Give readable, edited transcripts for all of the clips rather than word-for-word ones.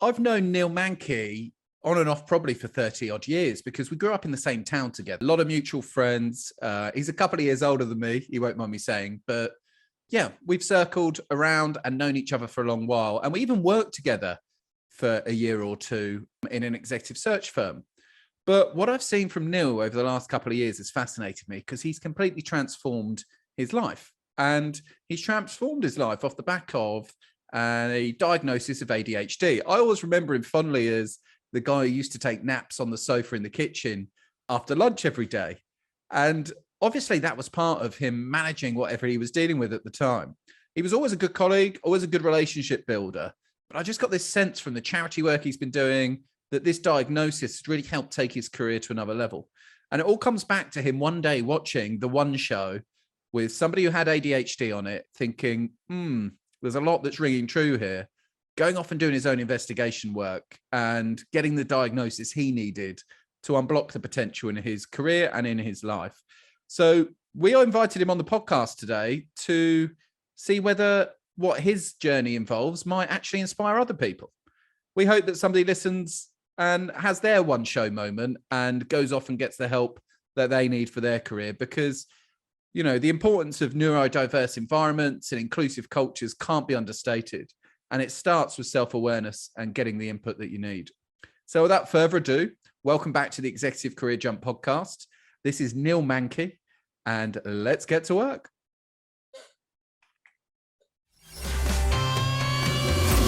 I've known Neal Mankey on and off probably for 30 odd years because we grew up in the same town together. A lot of mutual friends. He's a couple of years older than me, he won't mind me saying, but yeah, we've circled around and known each other for a long while. And we even worked together for a year or two in an executive search firm. But what I've seen from Neal over the last couple of years has fascinated me because he's completely transformed his life. And he's transformed his life off the back of a diagnosis of ADHD. I always remember him fondly as the guy who used to take naps on the sofa in the kitchen after lunch every day. And obviously that was part of him managing whatever he was dealing with at the time. He was always a good colleague, always a good relationship builder. But I just got this sense from the charity work he's been doing that this diagnosis has really helped take his career to another level. And it all comes back to him one day watching the One Show with somebody who had ADHD on it, thinking, there's a lot that's ringing true here, going off and doing his own investigation work and getting the diagnosis he needed to unblock the potential in his career and in his life. So we invited him on the podcast today to see whether what his journey involves might actually inspire other people. We hope that somebody listens and has their One Show moment and goes off and gets the help that they need for their career, because you know, the importance of neurodiverse environments and inclusive cultures can't be understated. And it starts with self-awareness and getting the input that you need. So without further ado, welcome back to the Executive Career Jump podcast. This is Neal Mankey, and let's get to work.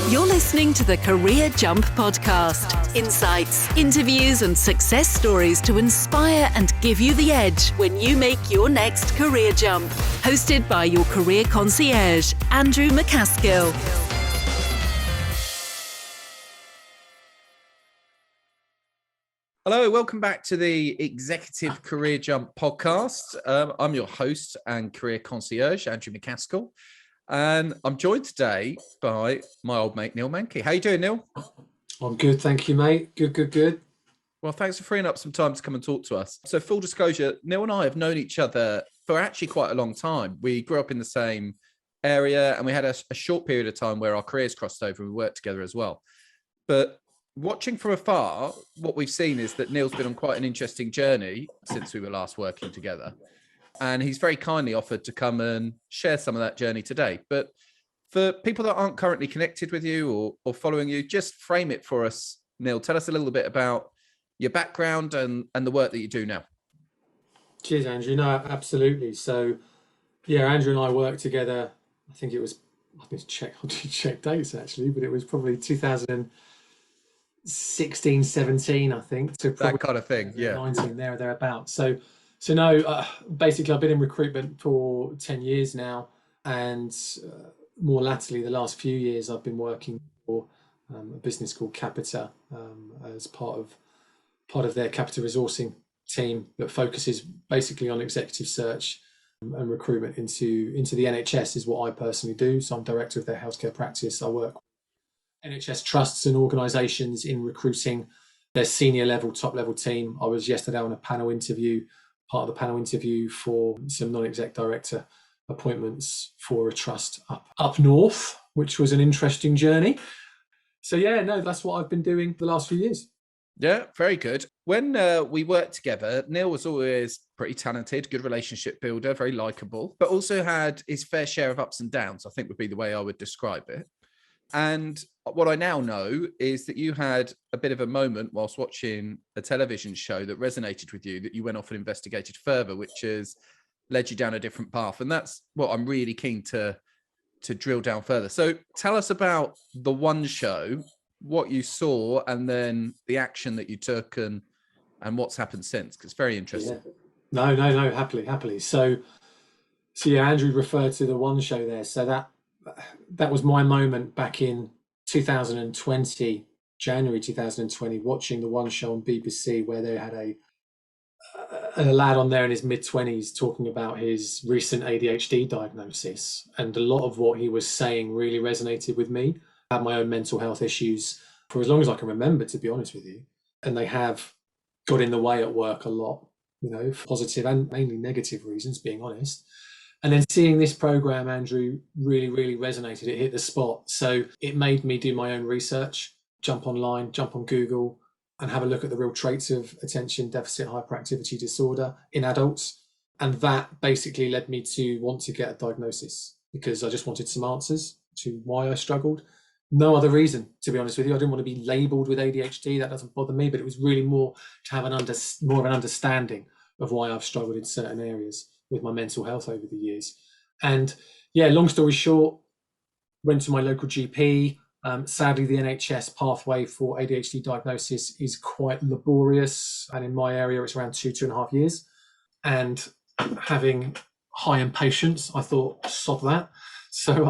You're listening to the Career Jump podcast. Insights, interviews, and success stories to inspire and give you the edge when you make your next career jump. Hosted by your career concierge, Andrew MacAskill. Hello, welcome back to the Executive Career Jump podcast. I'm your host and career concierge, Andrew MacAskill. And I'm joined today by my old mate, Neal Mankey. How you doing, Neal? I'm good, thank you, mate. Good. Well, thanks for freeing up some time to come and talk to us. So full disclosure, Neal and I have known each other for actually quite a long time. We grew up in the same area and we had a short period of time where our careers crossed over and we worked together as well. But watching from afar, what we've seen is that Neal's been on quite an interesting journey since we were last working together. And he's very kindly offered to come and share some of that journey today. But for people that aren't currently connected with you or following you, just frame it for us, Neal. Tell us a little bit about your background and the work that you do now. Cheers, Andrew. No, absolutely. So, yeah, Andrew and I worked together. I think it was, I did check dates actually, but it was probably 2016, 17, I think. So that kind of thing, yeah. 19, thereabouts. So no, basically I've been in recruitment for 10 years now, and more latterly, the last few years, I've been working for a business called Capita as part of their Capita resourcing team that focuses basically on executive search and recruitment into the NHS is what I personally do. So I'm director of their healthcare practice. I work with NHS trusts and organisations in recruiting their senior level, top level team. I was yesterday on a panel interview, part of the panel interview for some non-exec director appointments for a trust up north, which was an interesting journey. So yeah, no, that's what I've been doing the last few years. Yeah, very good. When we worked together, Neal was always pretty talented, good relationship builder, very likable, but also had his fair share of ups and downs, I think would be the way I would describe it. And what I now know is that you had a bit of a moment whilst watching a television show that resonated with you, that you went off and investigated further, which has led you down a different path. And that's what I'm really keen to drill down further. So tell us about the One Show, what you saw, and then the action that you took and what's happened since, because it's very interesting. Yeah. No, happily. So yeah, Andrew referred to the One Show there. So that was my moment back in 2020, January 2020, watching the One Show on BBC, where they had a lad on there in his mid-20s talking about his recent ADHD diagnosis. And a lot of what he was saying really resonated with me. I had my own mental health issues for as long as I can remember, to be honest with you. And they have got in the way at work a lot, you know, for positive and mainly negative reasons, being honest. And then seeing this program, Andrew, really resonated. It hit the spot. So it made me do my own research. jump online, jump on Google, and have a look at the real traits of attention deficit hyperactivity disorder in adults. And that basically led me to want to get a diagnosis, because I just wanted some answers to why I struggled. No other reason, to be honest with you. I didn't want to be labelled with ADHD. That doesn't bother me, but it was really more to have more of an understanding of why I've struggled in certain areas with my mental health over the years. And yeah, long story short, went to my local GP. Sadly, the NHS pathway for ADHD diagnosis is quite laborious. And in my area, it's around 2.5 years. And having high impatience, I thought, sod that. So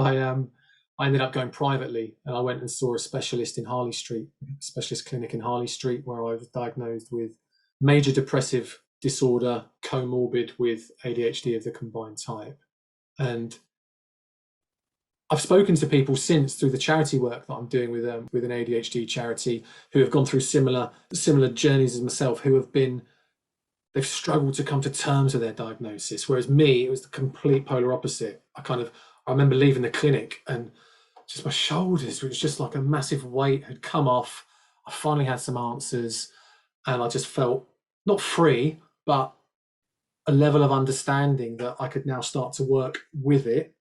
I ended up going privately, and I went and saw a specialist in Harley Street, specialist clinic in Harley Street, where I was diagnosed with major depressive disorder, comorbid with ADHD of the combined type. And I've spoken to people since through the charity work that I'm doing with an ADHD charity who have gone through similar journeys as myself, who have they've struggled to come to terms with their diagnosis. Whereas me, it was the complete polar opposite. I remember leaving the clinic and just my shoulders, it was just like a massive weight had come off. I finally had some answers, and I just felt not free, but a level of understanding that I could now start to work with it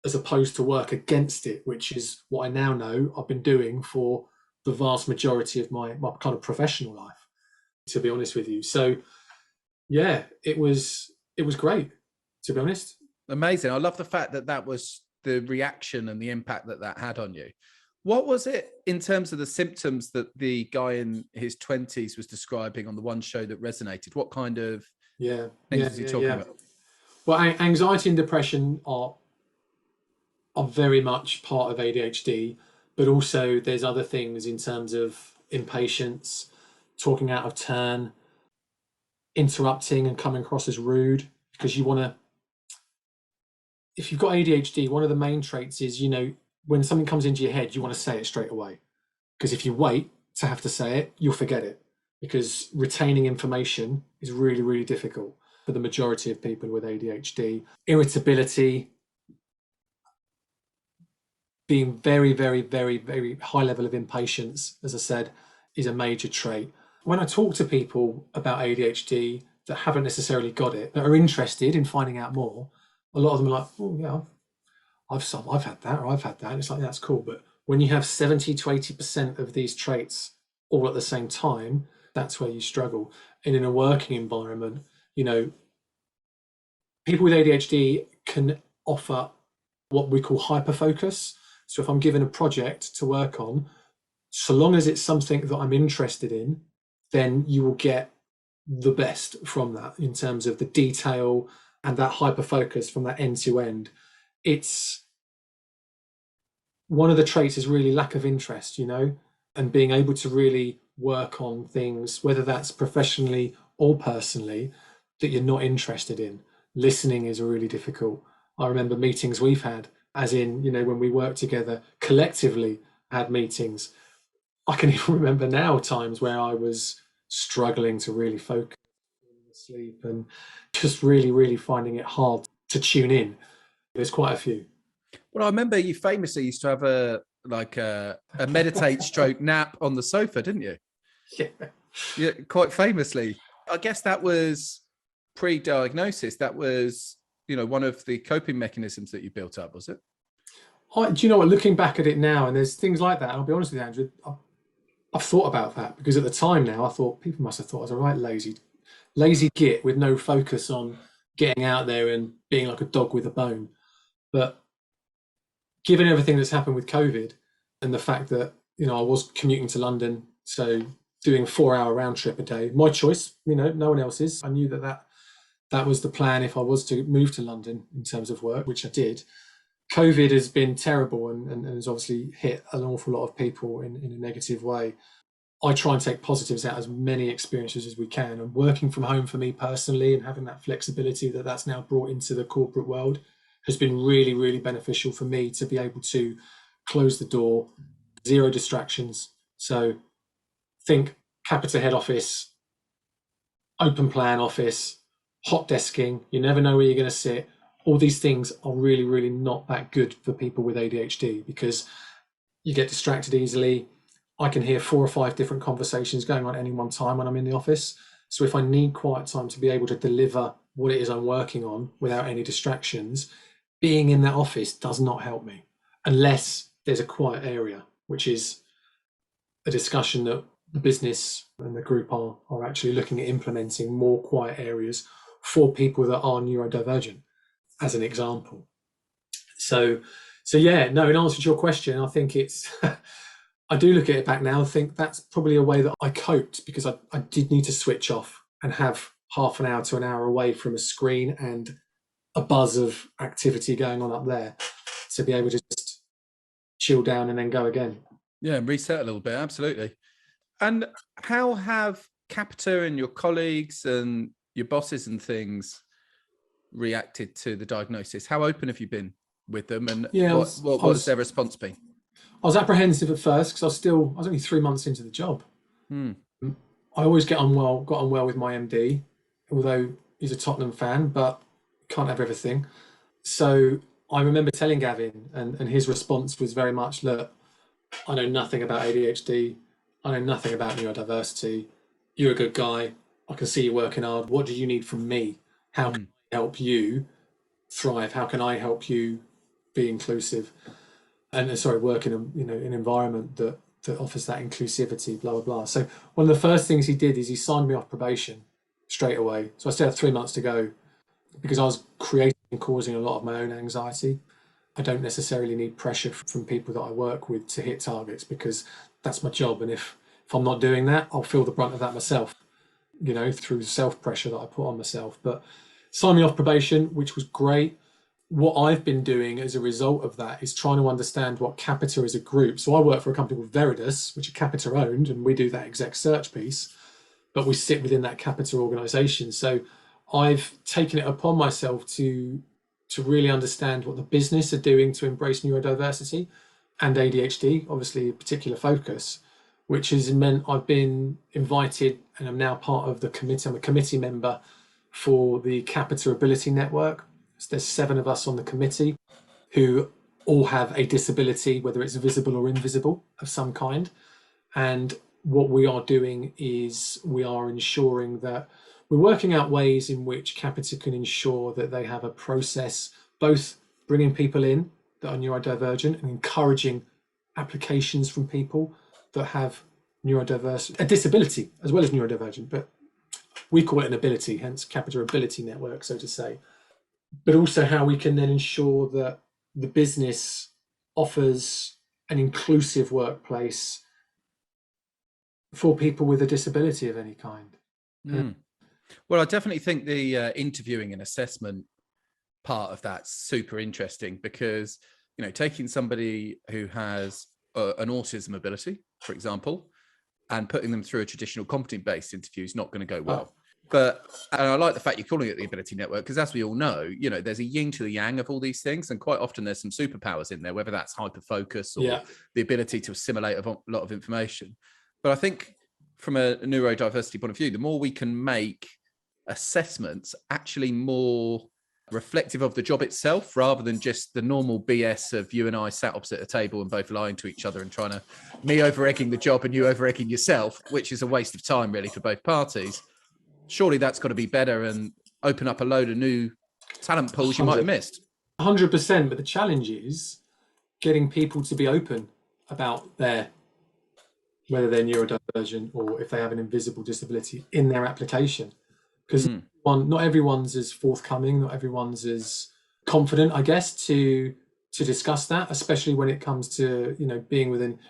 as opposed to work against it, which is what I now know I've been doing for the vast majority of my kind of professional life, to be honest with you. So yeah, it was great, to be honest. Amazing. I love the fact that was the reaction and the impact that had on you. What was it in terms of the symptoms that the guy in his 20s was describing on the one show that resonated? What kind of things was he talking about? Well, anxiety and depression are very much part of ADHD, but also there's other things in terms of impatience, talking out of turn, interrupting and coming across as rude, because if you've got ADHD, one of the main traits is, when something comes into your head, you want to say it straight away. Because if you wait to have to say it, you'll forget it, because retaining information is really, really difficult for the majority of people with ADHD. Irritability, being very, very, very, very high level of impatience, as I said, is a major trait. When I talk to people about ADHD that haven't necessarily got it, that are interested in finding out more, a lot of them are like, oh yeah, I've had that, or I've had that. And it's like, that's cool. But when you have 70 to 80% of these traits all at the same time, that's where you struggle. And in a working environment, people with ADHD can offer what we call hyperfocus. So if I'm given a project to work on, so long as it's something that I'm interested in, then you will get the best from that in terms of the detail and that hyperfocus from that end to end. It's one of the traits is really lack of interest, and being able to really work on things, whether that's professionally or personally, that you're not interested in. Listening is really difficult. I remember meetings we've had, as in, when we worked together collectively, had meetings. I can even remember now times where I was struggling to really focus, sleep, and just really, really finding it hard to tune in. There's quite a few. Well, I remember you famously used to have a meditate stroke nap on the sofa, didn't you? Yeah, quite famously. I guess that was pre-diagnosis. That was, one of the coping mechanisms that you built up, was it? Do you know what? Looking back at it now, and there's things like that, and I'll be honest with you, Andrew, I've thought about that, because at the time now, I thought people must have thought I was a right lazy git with no focus on getting out there and being like a dog with a bone. But given everything that's happened with COVID and the fact that, I was commuting to London, so doing a 4-hour round trip a day, my choice, no one else's. I knew that was the plan if I was to move to London in terms of work, which I did. COVID has been terrible and has obviously hit an awful lot of people in a negative way. I try and take positives out as many experiences as we can, and working from home for me personally and having that flexibility that's now brought into the corporate world has been really, really beneficial for me to be able to close the door, 0 distractions. So think Capita head office, open plan office, hot desking, you never know where you're going to sit. All these things are really, really not that good for people with ADHD, because you get distracted easily. I can hear 4 or 5 different conversations going on at any one time when I'm in the office. So if I need quiet time to be able to deliver what it is I'm working on without any distractions, being in that office does not help me unless there's a quiet area, which is a discussion that the business and the group are actually looking at implementing more quiet areas for people that are neurodivergent, as an example. So yeah, no, in answer to your question, I think it's, I do look at it back now and think that's probably a way that I coped, because I did need to switch off and have half an hour to an hour away from a screen and a buzz of activity going on up there to be able to just chill down and then go again. Yeah, reset a little bit, absolutely. And how have Capita and your colleagues and your bosses and things reacted to the diagnosis? How open have you been with them, and what has their response been? I was apprehensive at first because I was only 3 months into the job. I always got on well with my MD, although he's a Tottenham fan, but can't have everything. So I remember telling Gavin, and his response was very much, look, I know nothing about ADHD. I know nothing about neurodiversity. You're a good guy. I can see you working hard. What do you need from me? How can I help you thrive? How can I help you be inclusive? And work in an environment that offers that inclusivity, blah, blah, blah. So one of the first things he did is he signed me off probation straight away. So I still had 3 months to go because I was creating and causing a lot of my own anxiety. I don't necessarily need pressure from people that I work with to hit targets, because that's my job. And if I'm not doing that, I'll feel the brunt of that myself, through self-pressure that I put on myself. But signed me off probation, which was great. What I've been doing as a result of that is trying to understand what Capita is a group. So I work for a company called Veredus, which are Capita owned, and we do that exec search piece, but we sit within that Capita organization. So I've taken it upon myself to really understand what the business are doing to embrace neurodiversity and ADHD, obviously a particular focus, which has meant I've been invited, and I'm now part of the committee. I'm a committee member for the Capita Ability Network. So there's 7 of us on the committee who all have a disability, whether it's visible or invisible of some kind. And what we are doing is we are ensuring that we're working out ways in which Capita can ensure that they have a process, both bringing people in that are neurodivergent and encouraging applications from people that have a disability as well as neurodivergent, but we call it an ability, hence Capita Ability Network, so to say. But also how we can then ensure that the business offers an inclusive workplace for people with a disability of any kind. Well, I definitely think the interviewing and assessment part of that's super interesting, because, taking somebody who has an autism ability, for example, and putting them through a traditional competency-based interview is not going to go well. And I like the fact you're calling it the Ability Network, because as we all know, there's a yin to the yang of all these things. And quite often there's some superpowers in there, whether that's hyperfocus or the ability to assimilate a lot of information. But I think from a neurodiversity point of view, the more we can make assessments actually more reflective of the job itself, rather than just the normal BS of you and I sat opposite a table and both lying to each other and trying to, me over-egging the job and you over-egging yourself, which is a waste of time really for both parties. Surely that's got to be better and open up a load of new talent pools you might have missed. 100%. But the challenge is getting people to be open about whether they're neurodivergent or if they have an invisible disability in their application. Because not everyone's as forthcoming, not everyone's as confident, I guess, to discuss that, especially when it comes to,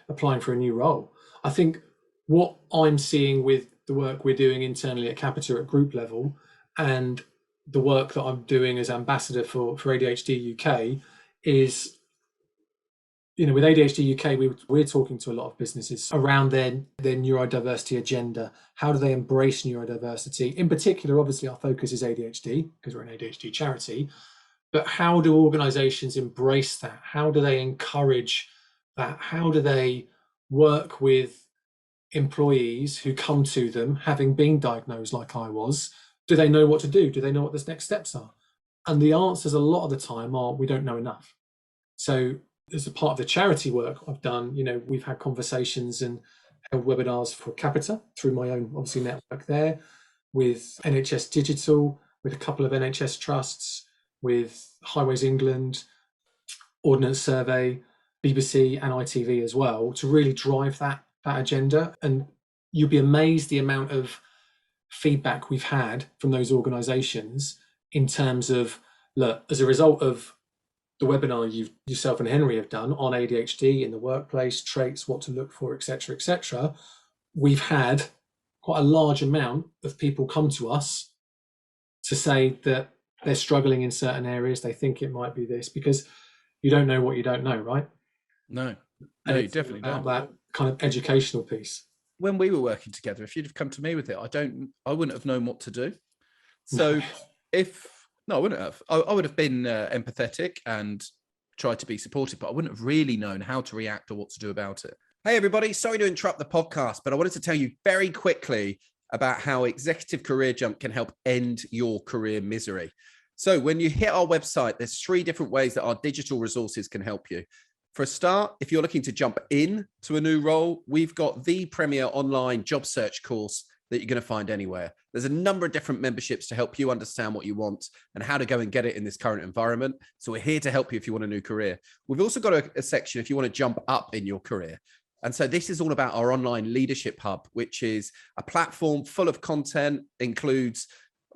applying for a new role. I think what I'm seeing with the work we're doing internally at Capita at group level, and the work that I'm doing as ambassador for ADHD UK is, with ADHD UK, we're talking to a lot of businesses around their neurodiversity agenda. How do they embrace neurodiversity? In particular, obviously, our focus is ADHD because we're an ADHD charity. But how do organizations embrace that? How do they encourage that? How do they work with employees who come to them having been diagnosed like I was? Do they know what to do? Do they know what the next steps are? And the answers a lot of the time are, we don't know enough. So as a part of the charity work I've done, we've had conversations and held webinars for Capita through my own, obviously, network there, with NHS Digital, with a couple of NHS trusts, with Highways England, Ordnance Survey, BBC and ITV as well, to really drive that agenda. And you'll be amazed the amount of feedback we've had from those organisations in terms of, look, as a result of the webinar yourself and Henry have done on ADHD in the workplace, traits, what to look for, etc., we've had quite a large amount of people come to us to say that they're struggling in certain areas. They think it might be this, because you don't know what you don't know, right? No, And you definitely don't. That kind of educational piece. When we were working together, if you'd have come to me with it, I wouldn't have known what to do. So I wouldn't have. I would have been empathetic and tried to be supportive, but I wouldn't have really known how to react or what to do about it. Hey, everybody. Sorry to interrupt the podcast, but I wanted to tell you very quickly about how Executive Career Jump can help end your career misery. So when you hit our website, there's 3 different ways that our digital resources can help you. For a start, if you're looking to jump in to a new role, we've got the premier online job search course that you're going to find anywhere. There's a number of different memberships to help you understand what you want and how to go and get it in this current environment. So we're here to help you if you want a new career. We've also got a section if you want to jump up in your career. And so this is all about our online leadership hub, which is a platform full of content, includes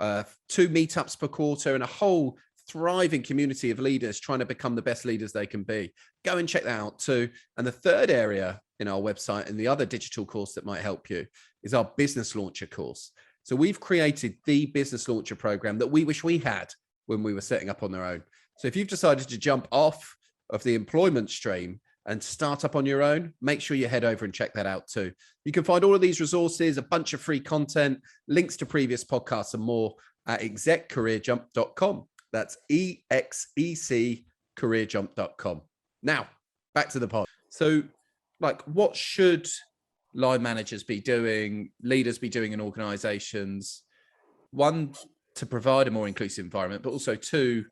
2 meetups per quarter and a whole thriving community of leaders trying to become the best leaders they can be. Go and check that out too. And the third area in our website and the other digital course that might help you is our business launcher course. So we've created the business launcher program that we wish we had when we were setting up on their own. So if you've decided to jump off of the employment stream and start up on your own, make sure you head over and check that out too. You can find all of these resources, a bunch of free content, links to previous podcasts and more at execcareerjump.com. That's EXEC careerjump.com. Now, back to the pod. So, what should line managers be doing, leaders be doing in organizations? 1, to provide a more inclusive environment, but also 2,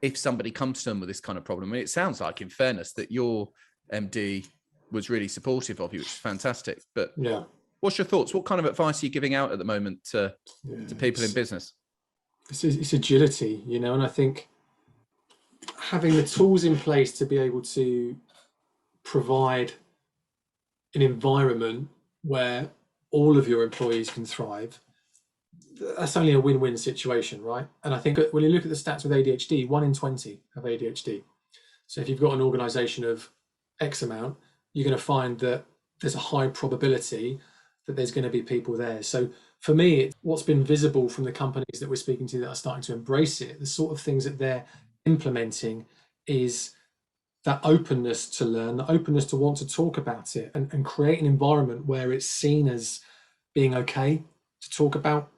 if somebody comes to them with this kind of problem. I mean, it sounds like, in fairness, that your MD was really supportive of you, which is fantastic. But yeah, what's your thoughts? What kind of advice are you giving out at the moment to people in business? It's agility, and I think having the tools in place to be able to provide an environment where all of your employees can thrive, that's only a win-win situation, right? And I think when you look at the stats with ADHD, 1 in 20 have ADHD. So if you've got an organization of X amount, you're going to find that there's a high probability that there's going to be people there. So for me, what's been visible from the companies that we're speaking to that are starting to embrace it, the sort of things that they're implementing is that openness to learn, the openness to want to talk about it and create an environment where it's seen as being okay to talk about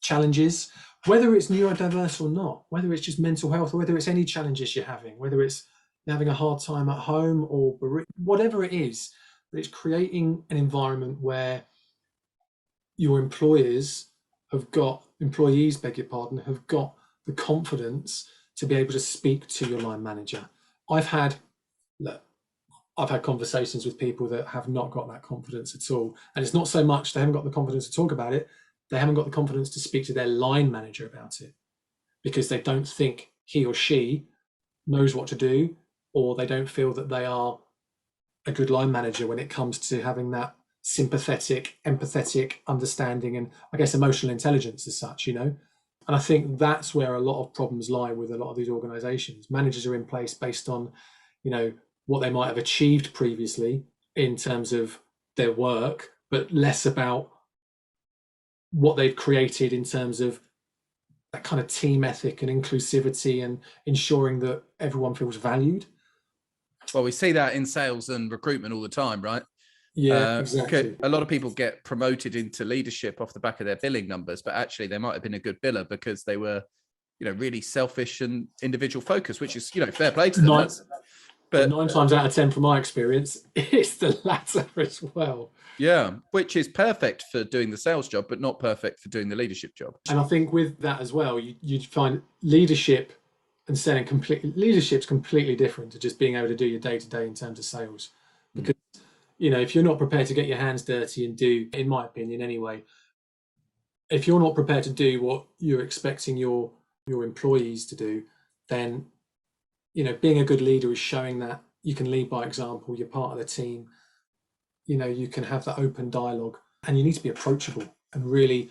challenges, whether it's neurodiverse or not, whether it's just mental health, or whether it's any challenges you're having, whether it's having a hard time at home or whatever it is, but it's creating an environment where your employees have got the confidence to be able to speak to your line manager. I've had conversations with people that have not got that confidence at all. And it's not so much they haven't got the confidence to talk about it, they haven't got the confidence to speak to their line manager about it because they don't think he or she knows what to do, or they don't feel that they are a good line manager when it comes to having that sympathetic, empathetic understanding and, I guess, emotional intelligence as such, And I think that's where a lot of problems lie with a lot of these organizations. Managers are in place based on, what they might have achieved previously in terms of their work, but less about what they've created in terms of that kind of team ethic and inclusivity and ensuring that everyone feels valued. Well, we see that in sales and recruitment all the time, right? Yeah, exactly. A lot of people get promoted into leadership off the back of their billing numbers, but actually they might have been a good biller because they were, really selfish and individual focused, which is, fair play to them. But 9 times out of 10, from my experience, it's the latter as well. Yeah, which is perfect for doing the sales job, but not perfect for doing the leadership job. And I think with that as well, you'd find leadership and selling leadership's completely different to just being able to do your day-to-day in terms of sales. Because you know, if you're not prepared to get your hands dirty and do, in my opinion anyway, if you're not prepared to do what you're expecting your employees to do, then, you know, being a good leader is showing that you can lead by example, you're part of the team, you know, you can have that open dialogue, and you need to be approachable and really,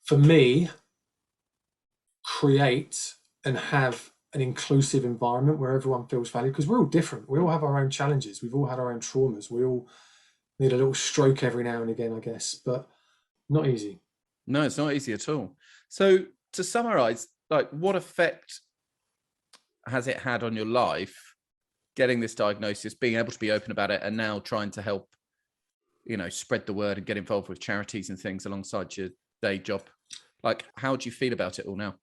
for me, create and have an inclusive environment where everyone feels valued, because we're all different. We all have our own challenges. We've all had our own traumas. We all need a little stroke every now and again, I guess, but not easy. No, it's not easy at all. So to summarize, like, what effect has it had on your life, getting this diagnosis, being able to be open about it, and now trying to help, you know, spread the word and get involved with charities and things alongside your day job? Like, how do you feel about it all now?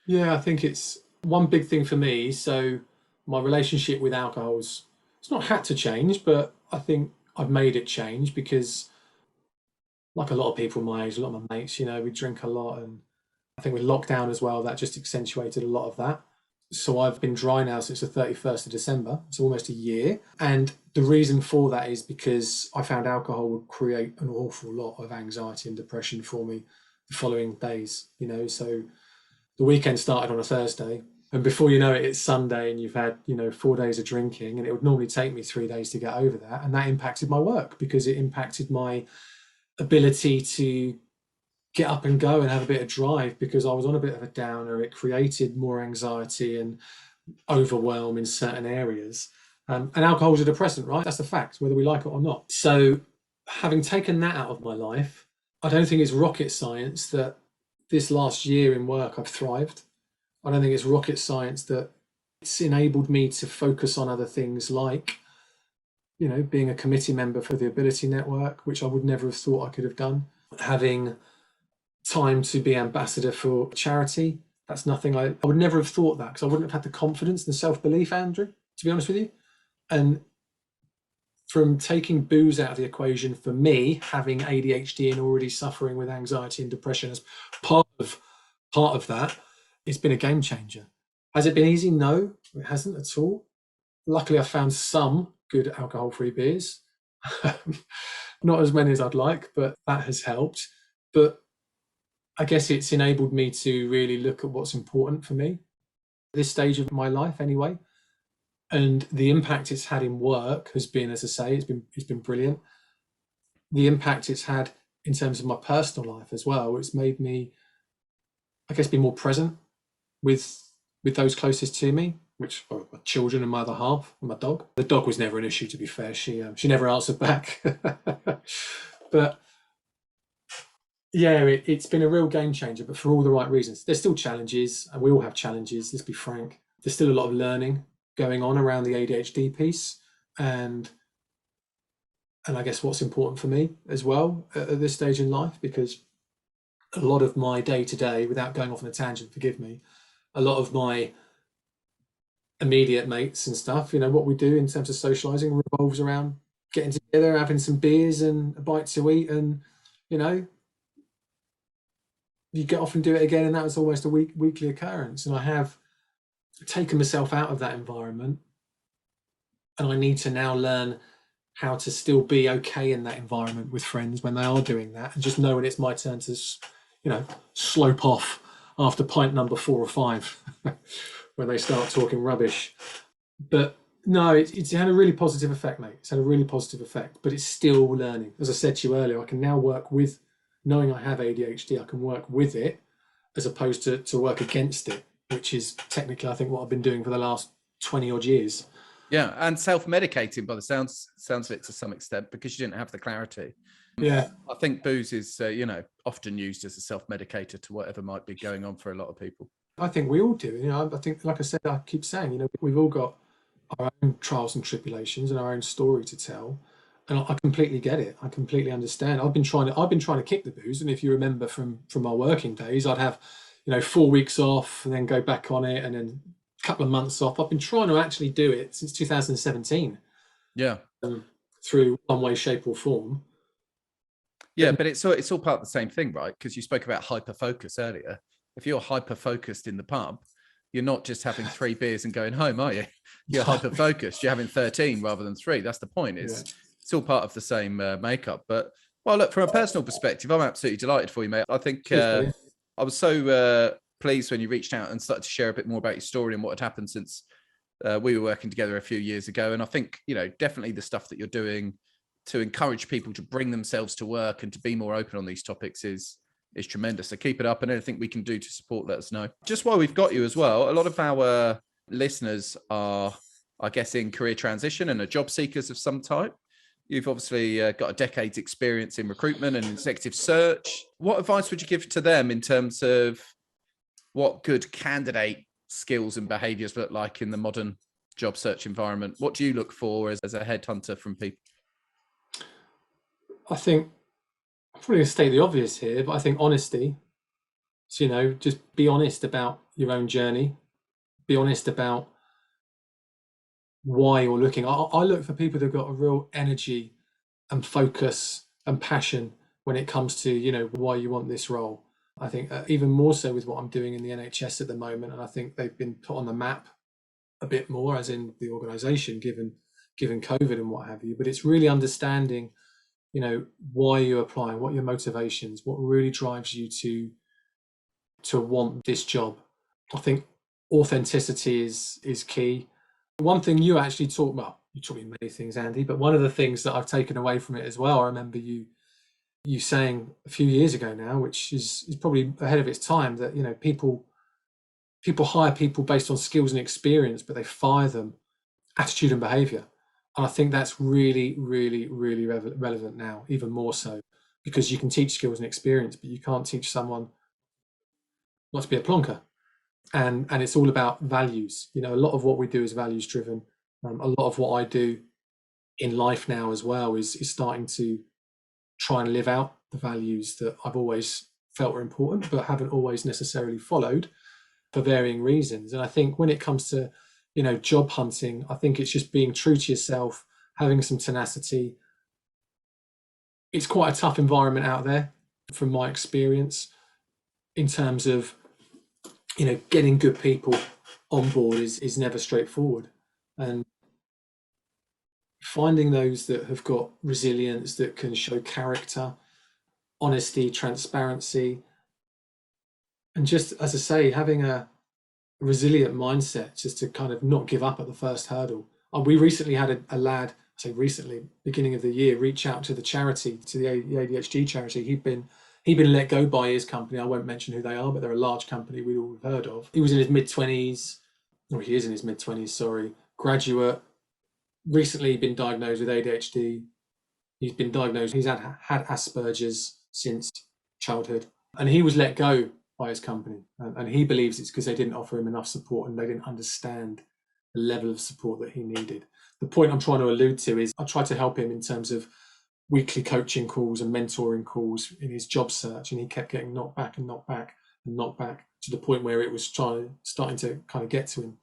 Yeah, I think it's one big thing for me. So my relationship with alcohol it's not had to change, but I think I've made it change because, like a lot of people my age, a lot of my mates, you know, we drink a lot, and I think with lockdown as well, that just accentuated a lot of that. So I've been dry now since the 31st of December. It's almost a year. And the reason for that is because I found alcohol would create an awful lot of anxiety and depression for me the following days, you know. So the weekend started on a Thursday, and before you know it, it's Sunday, and you've had, you know, 4 days of drinking, and it would normally take me 3 days to get over that. And that impacted my work because it impacted my ability to get up and go and have a bit of drive, because I was on a bit of a downer. It created more anxiety and overwhelm in certain areas. And alcohol is a depressant, right? That's a fact, whether we like it or not. So having taken that out of my life, I don't think it's rocket science that this last year in work I've thrived. I don't think it's rocket science that it's enabled me to focus on other things like, you know, being a committee member for the Ability Network, which I would never have thought I could have done. Having time to be ambassador for charity, that's nothing I would never have thought that, because I wouldn't have had the confidence and the self-belief, Andrew, to be honest with you. And from taking booze out of the equation, for me, having ADHD and already suffering with anxiety and depression as part of that, it's been a game changer. Has it been easy? No, it hasn't at all. Luckily, I found some good alcohol-free beers. Not as many as I'd like, but that has helped. But I guess it's enabled me to really look at what's important for me at this stage of my life anyway. And the impact it's had in work has been, as I say, it's been brilliant. The impact it's had in terms of my personal life as well, it's made me, I guess, be more present with those closest to me, which are my children and my other half, and my dog. The dog was never an issue, to be fair. She never answered back. But yeah, it's been a real game changer, but for all the right reasons. There's still challenges, and we all have challenges, let's be frank. There's still a lot of learning going on around the ADHD piece, and I guess what's important for me as well at this stage in life, because a lot of my day-to-day, without going off on a tangent, forgive me, a lot of my immediate mates and stuff, you know, what we do in terms of socializing revolves around getting together, having some beers and a bite to eat, and, you know, you get off and do it again, and that was almost a weekly occurrence. And I have taken myself out of that environment, and I need to now learn how to still be okay in that environment with friends when they are doing that, and just know when it's my turn to, you know, slope off after pint number 4 or 5 when they start talking rubbish. But no, it's had a really positive effect, mate. It's had a really positive effect, but it's still learning. As I said to you earlier, I can now work with, knowing I have ADHD, I can work with it as opposed to work against it, which is technically, I think, what I've been doing for the last 20 odd years. Yeah, and self-medicating by the sounds of it to some extent, because you didn't have the clarity. Yeah, I think booze is, you know, often used as a self-medicator to whatever might be going on for a lot of people. I think we all do. You know, I think, like I said, I keep saying, you know, we've all got our own trials and tribulations and our own story to tell. And I completely get it. I completely understand. I've been trying to kick the booze. And if you remember from my working days, I'd have, you know, 4 weeks off and then go back on it, and then a couple of months off. I've been trying to actually do it since 2017. Yeah. Through one way, shape or form. Yeah, but it's all part of the same thing, right? Because you spoke about hyperfocus earlier. If you're hyper-focused in the pub, you're not just having 3 beers and going home, are you? You're hyper-focused. You're having 13 rather than 3. That's the point. It's it's all part of the same makeup. But well, look, from a personal perspective, I'm absolutely delighted for you, mate. I think I was so pleased when you reached out and started to share a bit more about your story and what had happened since we were working together a few years ago. And I think, definitely the stuff that you're doing to encourage people to bring themselves to work and to be more open on these topics is tremendous. So keep it up, and anything we can do to support, let us know. Just while we've got you as well, a lot of our listeners are, I guess, in career transition and are job seekers of some type. You've obviously got a decade's experience in recruitment and executive search. What advice would you give to them in terms of what good candidate skills and behaviors look like in the modern job search environment? What do you look for as a headhunter from people? I think I'm probably going to state the obvious here, but I think honesty. So, just be honest about your own journey. Be honest about why you're looking. I look for people who've got a real energy and focus and passion when it comes to, why you want this role. I think even more so with what I'm doing in the NHS at the moment, and I think they've been put on the map a bit more, as in the organisation, given COVID and what have you. But it's really understanding, why you're applying, what your motivations, what really drives you to want this job. I think authenticity is key. One thing you actually taught, well, you taught me many things, Andy, but one of the things that I've taken away from it as well, I remember you saying a few years ago now, which is probably ahead of its time, that people hire people based on skills and experience, but they fire them attitude and behavior. And I think that's really, really, really relevant now, even more so, because you can teach skills and experience, but you can't teach someone not to be a plonker. And it's all about values. A lot of what we do is values driven. A lot of what I do in life now as well is starting to try and live out the values that I've always felt were important, but haven't always necessarily followed for varying reasons. And I think when it comes to, job hunting, I think it's just being true to yourself, having some tenacity. It's quite a tough environment out there from my experience in terms of, getting good people on board is never straightforward. And finding those that have got resilience, that can show character, honesty, transparency, and just, as I say, having a resilient mindset, just to kind of not give up at the first hurdle. We recently had a lad, I say recently, beginning of the year, reach out to the charity, to the ADHD charity. He'd been let go by his company. I won't mention who they are, but they're a large company we'd all heard of. He was in his mid-20s, or he is in his mid-20s, sorry, graduate, recently been diagnosed with ADHD. He's been diagnosed, he's had Asperger's since childhood, and he was let go by his company. And he believes it's because they didn't offer him enough support and they didn't understand the level of support that he needed. The point I'm trying to allude to is I tried to help him in terms of weekly coaching calls and mentoring calls in his job search, and he kept getting knocked back and knocked back and knocked back to the point where it was starting to kind of get to him.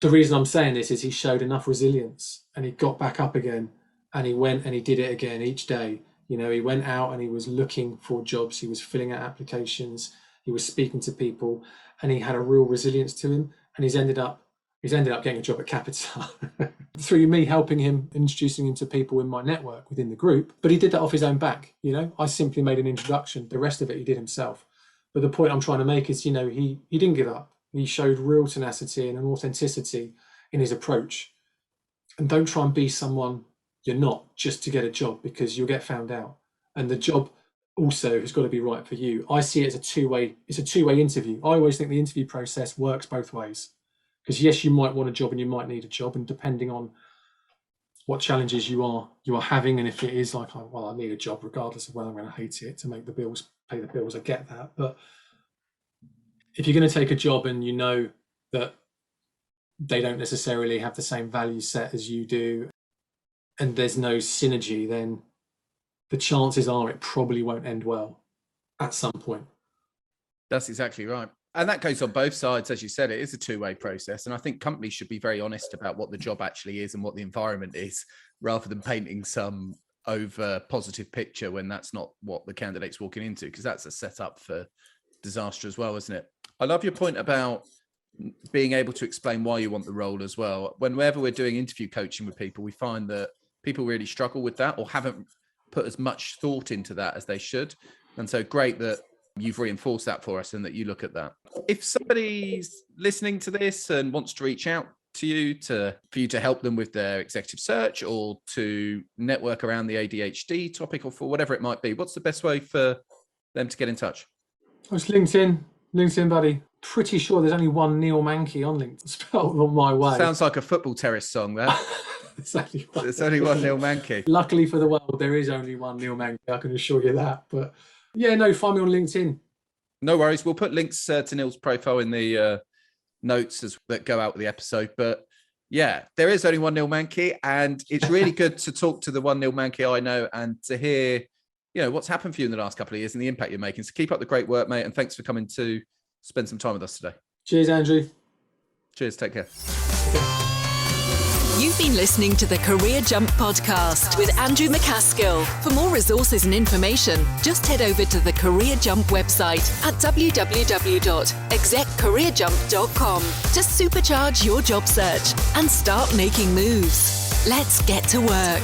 The reason I'm saying this is he showed enough resilience, and he got back up again, and he went and he did it again each day. He went out and he was looking for jobs, he was filling out applications, he was speaking to people, and he had a real resilience to him, and he's ended up getting a job at Capita through me helping him, introducing him to people in my network within the group. But he did that off his own back. I simply made an introduction. The rest of it he did himself. But the point I'm trying to make is, he didn't give up. He showed real tenacity and an authenticity in his approach. And don't try and be someone you're not just to get a job, because you'll get found out. And the job also has got to be right for you. I see it as it's a two-way interview. I always think the interview process works both ways. Because yes, you might want a job and you might need a job, and depending on what challenges you are having, and if it is like, well, I need a job regardless of whether I'm going to hate it to make the bills, pay the bills, I get that. But if you're going to take a job and you know that they don't necessarily have the same value set as you do, and there's no synergy, then the chances are it probably won't end well at some point. That's exactly right. And that goes on both sides. As you said, it is a two-way process. And I think companies should be very honest about what the job actually is and what the environment is, rather than painting some over positive picture when that's not what the candidate's walking into, because that's a setup for disaster as well, isn't it? I love your point about being able to explain why you want the role as well. Whenever we're doing interview coaching with people, we find that people really struggle with that or haven't put as much thought into that as they should. And so great that you've reinforced that for us and that you look at that. If somebody's listening to this and wants to reach out to you for you to help them with their executive search or to network around the ADHD topic or for whatever it might be, what's the best way for them to get in touch? It's LinkedIn, buddy. Pretty sure there's only one Neal Mankey on LinkedIn spelled on my way. Sounds like a football terrace song there. There's only one Neal Mankey. Luckily for the world, there is only one Neal Mankey. I can assure you that. But yeah, no, find me on LinkedIn. No worries. We'll put links to Neal's profile in the notes that go out with the episode. But yeah, there is only one Neal Mankey, and it's really good to talk to the one Neal Mankey I know and to hear, what's happened for you in the last couple of years and the impact you're making. So keep up the great work, mate, and thanks for coming to spend some time with us today. Cheers, Andrew. Cheers. Take care. You've been listening to the Career Jump podcast with Andrew MacAskill. For more resources and information, just head over to the Career Jump website at www.execcareerjump.com to supercharge your job search and start making moves. Let's get to work.